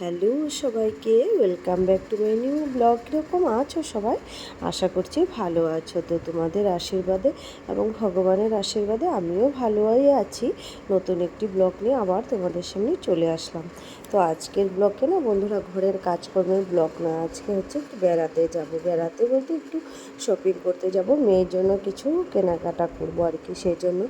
Hello সবাইকে, welcome back to my new blog. কীরকম আছো সবাই? আশা করছি ভালো আছো। তো তোমাদের আশীর্বাদে এবং ভগবানের আশীর্বাদে আমিও ভালোই আছি। নতুন একটি ব্লগ নিয়ে আবার তোমাদের সামনে চলে আসলাম। তো আজকের ব্লগে না বন্ধুরা, ঘরের কাজকর্মের ব্লগ না, আজকে হচ্ছে একটু বেড়াতে যাব। বেড়াতে বলতে একটু শপিং করতে যাব, মেয়ের জন্য কিছু কেনাকাটা করবো আর কি। সেই জন্য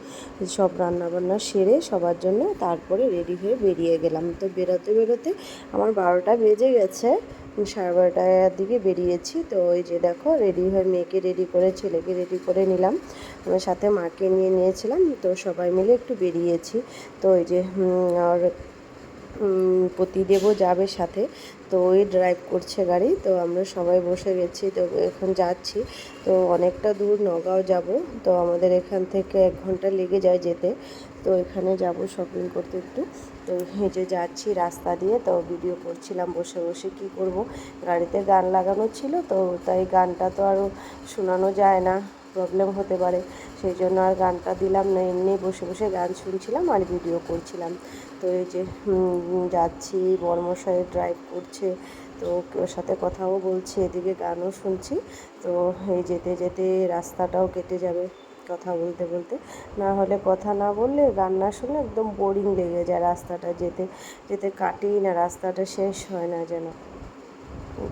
সব রান্নাবান্না সেরে সবার জন্য তারপরে রেডি হয়ে বেরিয়ে গেলাম। তো বেরোতে বেরোতে আমার 12টা বেজে গেছে, 12:30টার দিকে বেরিয়েছি। তো ওই যে দেখো, রেডি হয়ে মেয়েকে রেডি করে ছেলেকে রেডি করে নিলাম, আমার সাথে মাকে নিয়ে নিয়েছিলাম। তো সবাই মিলে একটু বেরিয়েছি। তো ওই যে আর পতিদেবও যাবে সাথে। তো ওই ড্রাইভ করছে গাড়ি, তো আমরা সবাই বসে গেছি। তো এখন যাচ্ছি। তো অনেকটা দূর নগাঁও যাব। তো আমাদের এখান থেকে 1 ঘন্টা লেগে যায় যেতে। তো এখানে যাব শপিং করতে একটু। তো এই যে যাচ্ছি রাস্তা দিয়ে, তো ভিডিও করছিলাম বসে বসে। কি করব, গাড়িতে গান লাগানো ছিল, তো তাই গানটা তো আরও শোনানো যায় না, প্রবলেম হতে পারে। সেই জন্য আর গানটা দিলাম না, এমনি বসে বসে গান শুনছিলাম আর ভিডিও করছিলাম। তো এই যে যাচ্ছি, বড়মশাই ড্রাইভ করছে, তো ওর সাথে কথাও বলছি, এদিকে গানও শুনছি। তো এই যেতে যেতে রাস্তাটাও কেটে যাবে কথা বলতে বলতে। না হলে কথা না বললে, গান না শুনলে একদম বোরিং লেগে যায়। রাস্তাটা যেতে যেতে কাটেই না, রাস্তাটা শেষ হয় না যেন।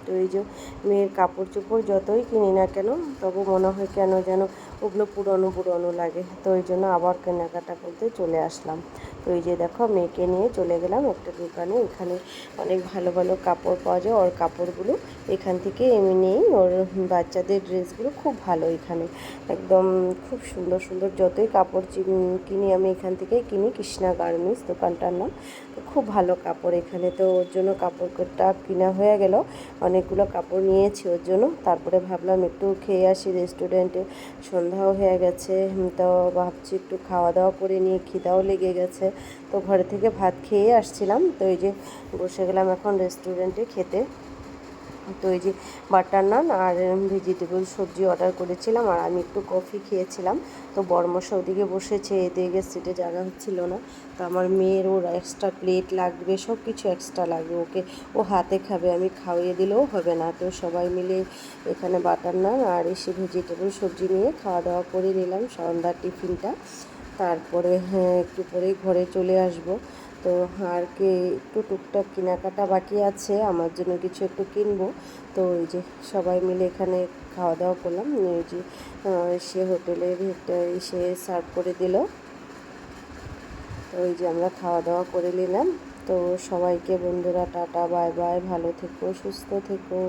তো এই যে মেয়ের কাপড় চোপড় যতই কিনি না কেন, তবু মনে হয় কেন যেন ওগুলো পুরনো পুরনো লাগে। তো ওই জন্য আবার কেনাকাটা করতে চলে আসলাম। তো এই যে দেখো, মেয়েকে নিয়ে চলে গেলাম একটা দোকানে। এখানে অনেক ভালো ভালো কাপড় পাওয়া যায়। ওর কাপড়গুলো এখান থেকে এমনিই, ওর বাচ্চাদের ড্রেসগুলো খুব ভালো এখানে, একদম খুব সুন্দর সুন্দর। যতই কাপড় কিনি আমি এখান থেকেই কিনি, কৃষ্ণা গার্মেন্টস দোকানটার নাম। তো খুব ভালো কাপড় এখানে। তো ওর জন্য কাপড়টা কিনা হয়ে গেল, অনেকগুলো কাপড় নিয়েছি ওর জন্য। তারপরে ভাবলাম একটু খেয়ে আসি রেস্টুরেন্টে, সন্ধ্যাও হয়ে গেছে। তো ভাবছি একটু খাওয়া দাওয়া করে নিয়ে, খিদাও লেগে গেছে। তো ঘরে থেকে ভাত খেয়ে আসছিলাম। তো এই যে বসে গেলাম এখন রেস্টুরেন্টে খেতে। তো এই যে বাটার নান আর ভেজিটেবল সবজি অর্ডার করেছিলাম, আর আমি একটু কফি খেয়েছিলাম। তো বড়মশা ওদিকে বসেছে, এদিকে সিটে জায়গা হচ্ছিল না। তো আমার মেয়ের, ওর এক্সট্রা প্লেট লাগবে, সব কিছু এক্সট্রা লাগবে ওকে। ও হাতে খাবে, আমি খাওয়িয়ে দিলেও হবে না। তো সবাই মিলে এখানে বাটার নান আর এসে ভেজিটেবল সবজি নিয়ে খাওয়া দাওয়া করে নিলাম সন্ধ্যার টিফিনটা। তারপরে একটু পরেই ঘরে চলে আসব। তো আর কি একটু টুকটাক কেনাকাটা বাকি আছে, আমার জন্য কিছু একটু কিনবো। তো এই যে সবাই মিলে এখানে খাওয়া দাওয়া করলাম। এই যে সে হোটেলের একটা এসে সার্ভ করে দিল। তো এই যে আমরা খাওয়া দাওয়া করে নিলাম। তো সবাইকে বন্ধুরা টাটা, বাই বাই, ভালো থেকো, সুস্থ থেকো।